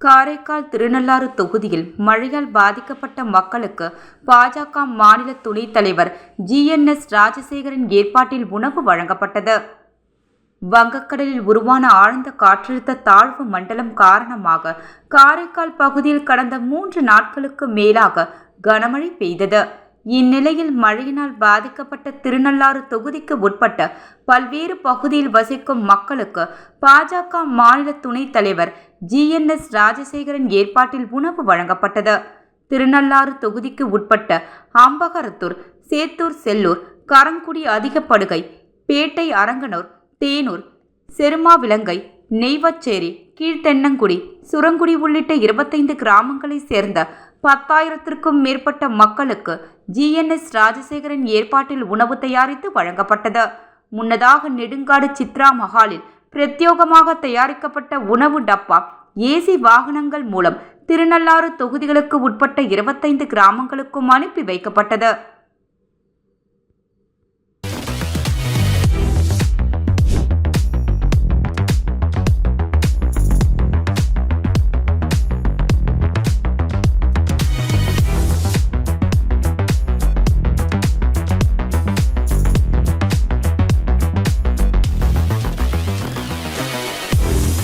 காரைக்கால் திருநள்ளாறு தொகுதியில் மழையால் பாதிக்கப்பட்ட மக்களுக்கு பாஜக மாநில துணைத் தலைவர் ஜி.என்.எஸ். ராஜசேகரன் ஏற்பாட்டில் உணவு வழங்கப்பட்டது. வங்கக்கடலில் உருவான ஆழ்ந்த காற்றழுத்த தாழ்வு மண்டலம் காரணமாக காரைக்கால் பகுதியில் கடந்த 3 நாட்களுக்கு மேலாக கனமழை பெய்தது. இந்நிலையில் மழையினால் பாதிக்கப்பட்ட திருநள்ளாறு தொகுதிக்கு உட்பட்ட பல்வேறு பகுதியில் வசிக்கும் மக்களுக்கு பாஜக மாநில துணைத் தலைவர் ஜி.என்.எஸ். ராஜசேகரன் ஏற்பாட்டில் உணவு வழங்கப்பட்டது. திருநள்ளாறு தொகுதிக்கு உட்பட்ட அம்பகரத்தூர், சேத்தூர், செல்லூர், கரங்குடி, அதிகப்படுகை, பேட்டை, அரங்கனூர், தேனூர், செருமாவிலங்கை, நெய்வச்சேரி, கீழ்த்தென்னங்குடி, சுரங்குடி உள்ளிட்ட 25 கிராமங்களை சேர்ந்த 10,000த்திற்கும் மேற்பட்ட மக்களுக்கு ஜி.என்.எஸ். ராஜசேகரன் ஏற்பாட்டில் உணவு தயாரித்து வழங்கப்பட்டது. முன்னதாக நெடுங்காடு சித்ரா மஹாலில் பிரத்யேகமாக தயாரிக்கப்பட்ட உணவு டப்பா ஏசி வாகனங்கள் மூலம் திருநள்ளாறு தொகுதிகளுக்கு உட்பட்ட 25 கிராமங்களுக்கும் அனுப்பி வைக்கப்பட்டது.